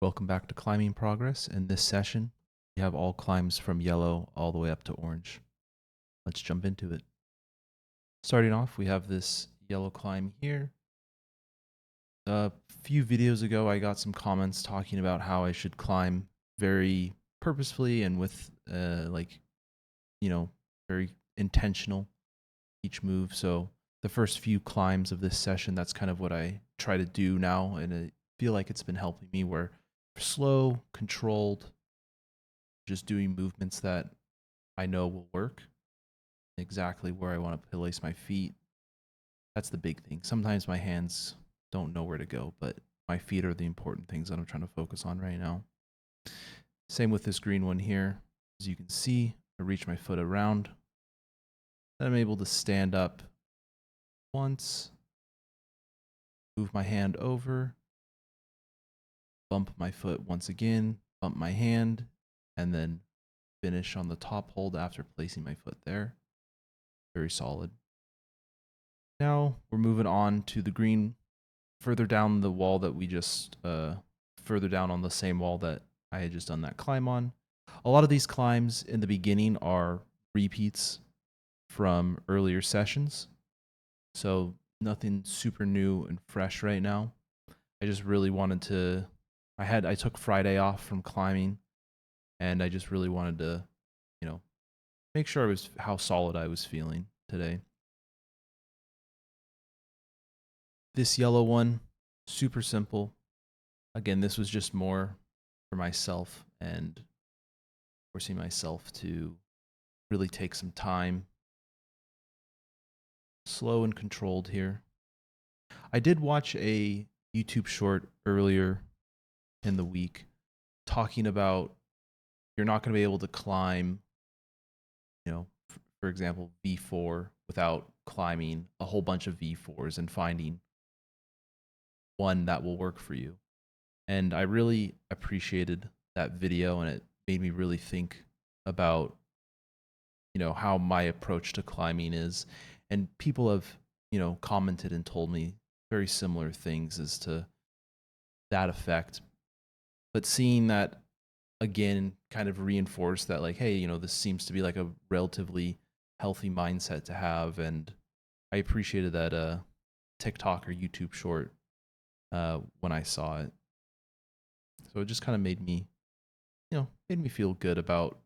Welcome back to Climbing Progress. In this session, we have all climbs from yellow all the way up to orange. Let's jump into it. Starting off, we have this yellow climb here. A few videos ago, I got some comments talking about how I should climb very purposefully and with very intentional each move. So the first few climbs of this session, that's kind of what I try to do now, and I feel like it's been helping me where slow, controlled, just doing movements that I know will work, exactly where I want to place my feet. That's the big thing. Sometimes my hands don't know where to go, but my feet are the important things that I'm trying to focus on right now. Same with this green one here. As you can see, I reach my foot around. Then I'm able to stand up once, move my hand over, bump my foot once again, bump my hand, and then finish on the top hold after placing my foot there. Very solid. Now we're moving on to the green further down the wall that we just, further down on the same wall that I had just done that climb on. A lot of these climbs in the beginning are repeats from earlier sessions. So nothing super new and fresh right now. I just really wanted to, I took Friday off from climbing, and I just really wanted to, make sure I was how solid I was feeling today. This yellow one, super simple. Again, this was just more for myself and forcing myself to really take some time. Slow and controlled here. I did watch a YouTube short earlier in the week talking about you're not going to be able to climb, for example, V4 without climbing a whole bunch of V4s and finding one that will work for you. And I really appreciated that video, and it made me really think about, how my approach to climbing is. And people have, commented and told me very similar things as to that effect. But seeing that again kind of reinforced that, like, hey, this seems to be like a relatively healthy mindset to have. And I appreciated that TikTok or YouTube short when I saw it. So it just kind of made me, made me feel good about,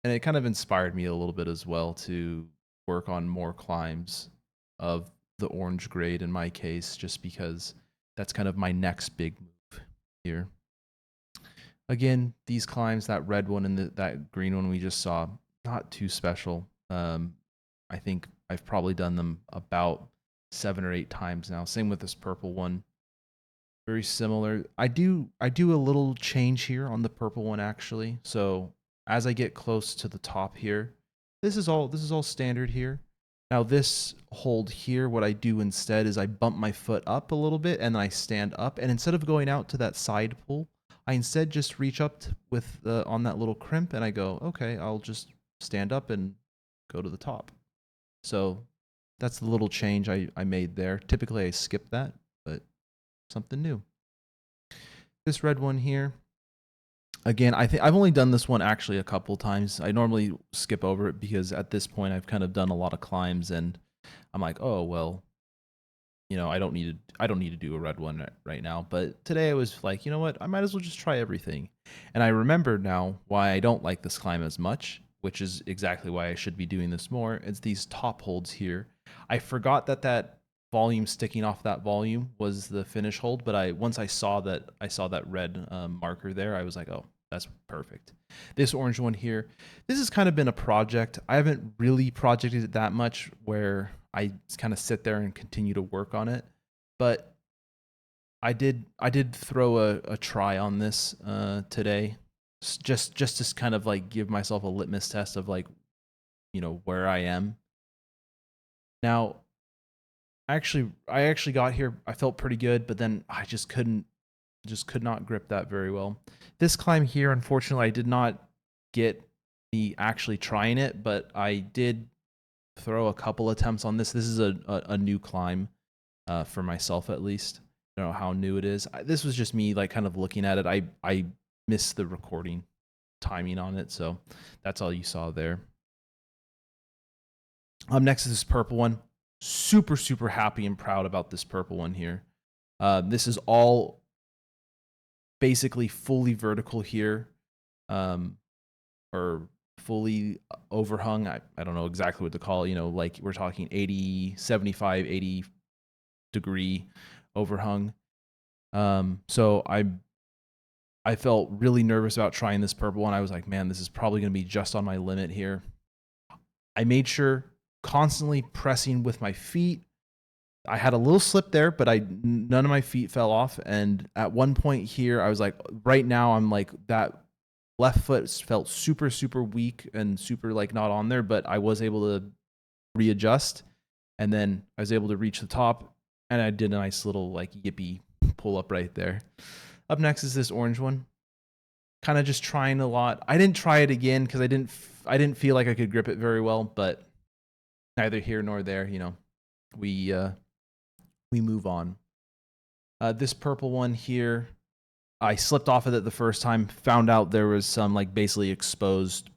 and it kind of inspired me a little bit as well to work on more climbs of the orange grade in my case, just because that's kind of my next big move here. Again, these climbs, that red one and that green one we just saw, not too special. I think I've probably done them about 7 or 8 times now. Same with this purple one. Very similar. I do a little change here on the purple one actually. So as I get close to the top here, this is all standard here. Now this hold here, what I do instead is I bump my foot up a little bit and I stand up, and instead of going out to that side pull, I instead just reach up with on that little crimp, and I go, okay, I'll just stand up and go to the top. So that's the little change I made there. Typically I skip that, but something new. This red one here, again, I think I've only done this one actually a couple times. I normally skip over it because at this point I've kind of done a lot of climbs, and I'm like, oh well, I don't need to do a red one right now. But today I was like, you know what, I might as well just try everything. And I remember now why I don't like this climb as much, which is exactly why I should be doing this more. It's these top holds here. I forgot that volume sticking off that volume was the finish hold, but once I saw that red marker there, I was like, oh, that's perfect. This orange one here, this has kind of been a project. I haven't really projected it that much where I kind of sit there and continue to work on it, but I did throw a try on this today, just to kind of like give myself a litmus test of like, where I am. Now, I actually got here, I felt pretty good, but then I just could not grip that very well. This climb here, unfortunately, I did not get me actually trying it, but I did throw a couple attempts on this. This is a new climb for myself, at least. don't know how new it is. This was just me like kind of looking at it. I missed the recording timing on it, so that's all you saw there. Next is this purple one. Super, super happy and proud about this purple one here. This is all basically fully vertical here, or fully overhung. I don't know exactly what to call it. You know, like we're talking 80, 75, 80 degree overhung. So I felt really nervous about trying this purple one. I was like, man, this is probably going to be just on my limit here. I made sure constantly pressing with my feet. I had a little slip there, but none of my feet fell off. And at one point here, I was like, right now, I'm like, that left foot felt super, super weak and super like not on there, but I was able to readjust. And then I was able to reach the top, and I did a nice little like yippee pull up right there. Up next is this orange one. Kind of just trying a lot. I didn't try it again because I didn't feel like I could grip it very well, but neither here nor there. You know, we move on. This purple one here, I slipped off of it the first time, found out there was some like basically exposed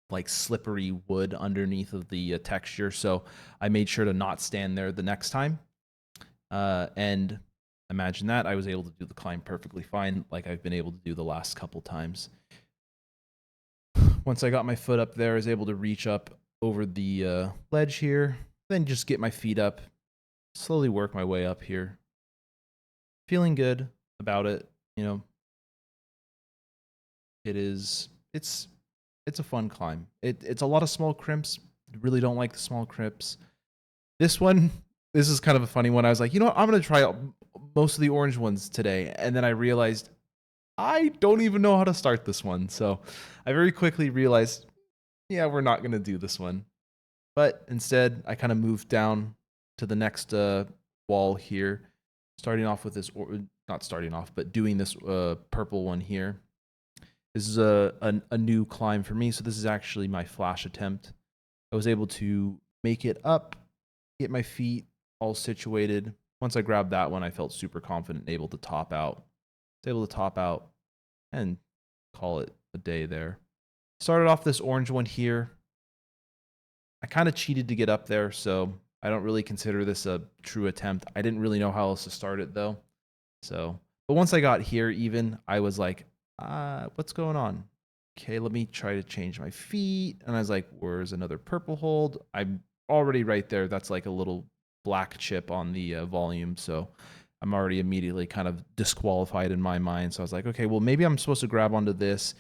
like slippery wood underneath of the texture. So I made sure to not stand there the next time. And imagine that, I was able to do the climb perfectly fine like I've been able to do the last couple times. Once I got my foot up there, I was able to reach up over the ledge here, then just get my feet up, slowly work my way up here. Feeling good about it, you know. It's a fun climb. It's a lot of small crimps. Really don't like the small crimps. This is kind of a funny one. I was like, you know what? I'm going to try out most of the orange ones today. And then I realized I don't even know how to start this one. So I very quickly realized, yeah, we're not going to do this one. But instead, I kind of moved down to the next wall here, starting off with this, not starting off, but doing this purple one here. This is a new climb for me, so this is actually my flash attempt. I was able to make it up, get my feet all situated. Once I grabbed that one, I felt super confident and able to top out. I was able to top out and call it a day there. Started off this orange one here. I kind of cheated to get up there, so I don't really consider this a true attempt. I didn't really know how else to start it though. So, but once I got here even, I was like, what's going on? Okay, let me try to change my feet. And I was like, where's another purple hold? I'm already right there. That's like a little black chip on the volume. So I'm already immediately kind of disqualified in my mind. So I was like, okay, well, maybe I'm supposed to grab onto this,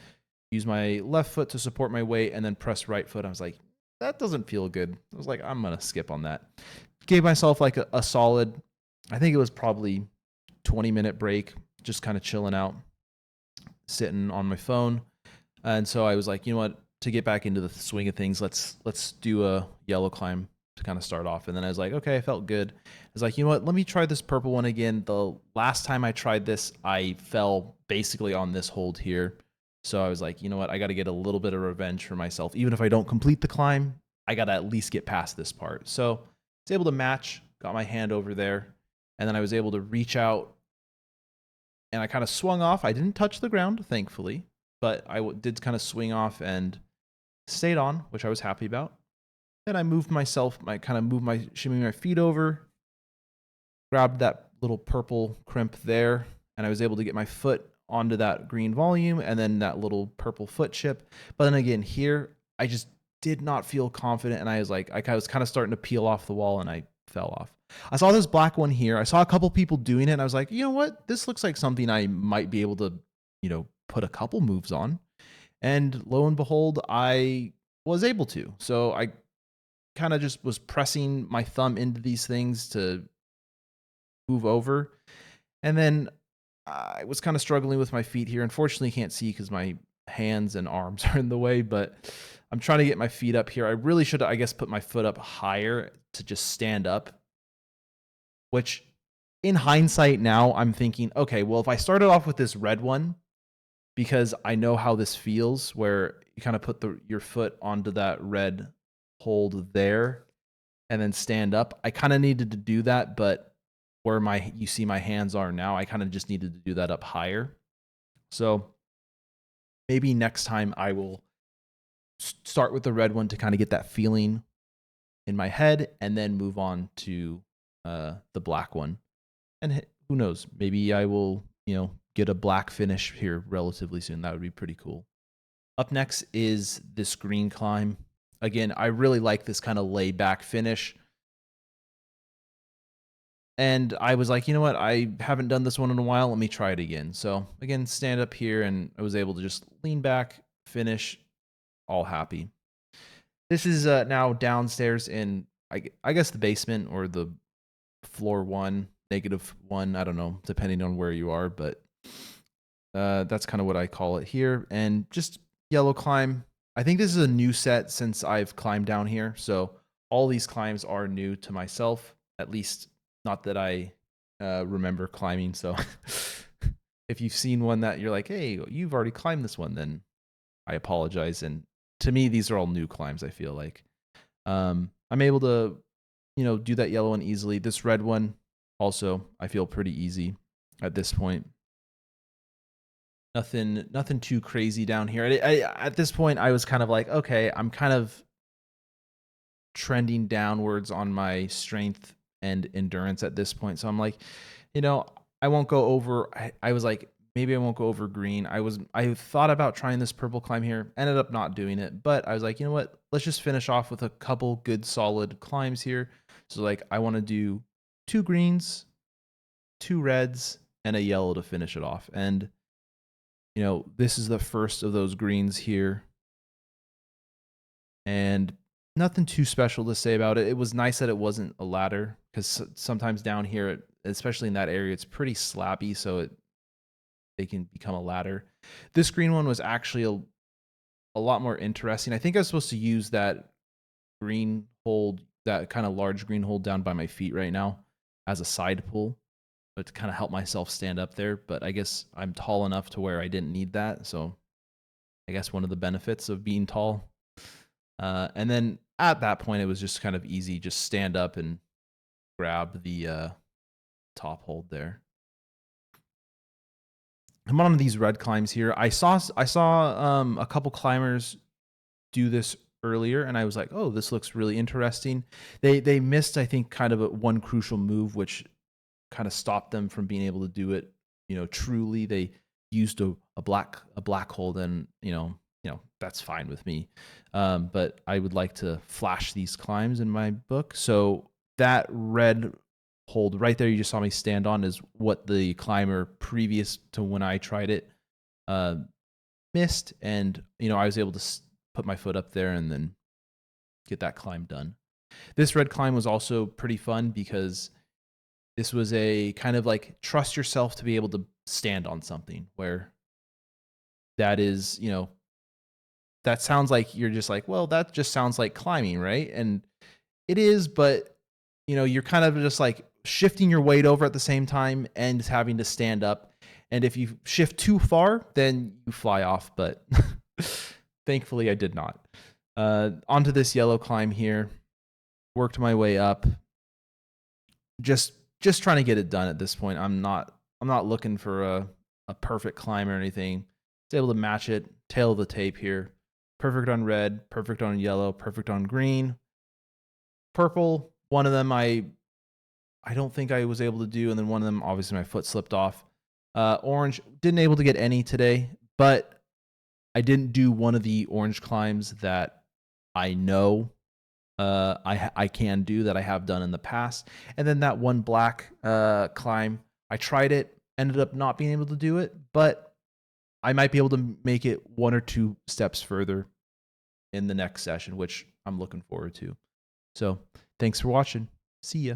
use my left foot to support my weight, and then press right foot. I was like, that doesn't feel good. I was like, I'm going to skip on that. Gave myself like a solid, I think it was probably 20-minute break, just kind of chilling out, sitting on my phone. And so I was like, you know what, to get back into the swing of things, let's do a yellow climb to kind of start off. And then I was like, okay, I felt good. I was like, you know what, let me try this purple one again. The last time I tried this, I fell basically on this hold here. So I was like, you know what, I got to get a little bit of revenge for myself. Even if I don't complete the climb, I got to at least get past this part. So I was able to match, got my hand over there, and then I was able to reach out, and I kind of swung off. I didn't touch the ground, thankfully, but I did kind of swing off and stayed on, which I was happy about. Then I moved myself, shimmy my feet over, grabbed that little purple crimp there, and I was able to get my foot onto that green volume and then that little purple foot chip. But then again, here, I just did not feel confident, and I was kind of starting to peel off the wall, and I fell off. I saw this black one here. I saw a couple people doing it, and I was like, you know what? This looks like something I might be able to, you know, put a couple moves on. And lo and behold, I was able to. So I kind of just was pressing my thumb into these things to move over. And then I was kind of struggling with my feet here. Unfortunately, you can't see because my hands and arms are in the way, but I'm trying to get my feet up here. I really should, I guess, put my foot up higher to just stand up, which in hindsight now I'm thinking, okay, well, if I started off with this red one, because I know how this feels where you kind of put your foot onto that red hold there and then stand up. I kind of needed to do that, but where you see my hands are now, I kind of just needed to do that up higher. So maybe next time I will start with the red one to kind of get that feeling in my head, and then move on to the black one. And who knows, maybe I will, get a black finish here relatively soon. That would be pretty cool. Up next is this green climb. Again, I really like this kind of laid back finish. And I was like, you know what? I haven't done this one in a while. Let me try it again. So again, stand up here, and I was able to just lean back, finish, all happy. This is now downstairs in, I guess, the basement or the floor one, -1. I don't know, depending on where you are, but that's kind of what I call it here. And just yellow climb. I think this is a new set since I've climbed down here. So all these climbs are new to myself, at least not that I remember climbing. So if you've seen one that you're like, hey, you've already climbed this one, then I apologize. And to me, these are all new climbs, I feel like. I'm able to, do that yellow one easily. This red one also, I feel pretty easy at this point. Nothing too crazy down here. At this point, I was kind of like, okay, I'm kind of trending downwards on my strength and endurance at this point. So I'm like, I won't go over. I was like, maybe I won't go over green. I thought about trying this purple climb here, ended up not doing it, but I was like, you know what? Let's just finish off with a couple good solid climbs here. So like, I want to do 2 greens, 2 reds, and a yellow to finish it off. And this is the first of those greens here. And nothing too special to say about it. It was nice that it wasn't a ladder, because sometimes down here, especially in that area, it's pretty slappy, so they can become a ladder. This green one was actually a lot more interesting. I think I was supposed to use that green hold, that kind of large green hold down by my feet right now, as a side pull, but to kind of help myself stand up there. But I guess I'm tall enough to where I didn't need that. So I guess one of the benefits of being tall. And then at that point, it was just kind of easy. Just stand up and grab the top hold there. I'm on these red climbs here. I saw a couple climbers do this earlier, and I was like, oh, this looks really interesting. They missed, I think, kind of one crucial move, which kind of stopped them from being able to do it, truly. They used a black hold, and that's fine with me. But I would like to flash these climbs in my book. So that red hold right there you just saw me stand on is what the climber previous to when I tried it missed, and I was able to put my foot up there and then get that climb done. This red climb was also pretty fun because this was a kind of like trust yourself to be able to stand on something, where that is, that sounds like you're just like, well, that just sounds like climbing, right? And it is, but you're kind of just like shifting your weight over at the same time and having to stand up. And if you shift too far, then you fly off. But thankfully I did not. Onto this yellow climb here, worked my way up. Just trying to get it done at this point. I'm not looking for a perfect climb or anything. It's able to match it, tail of the tape here. Perfect on red, perfect on yellow, perfect on green. Purple, one of them I don't think I was able to do, and then one of them, obviously my foot slipped off. Orange, didn't able to get any today, but I didn't do one of the orange climbs that I know I can do, that I have done in the past. And then that one black climb, I tried it, ended up not being able to do it, but I might be able to make it 1 or 2 steps further in the next session, which I'm looking forward to. So thanks for watching. See ya.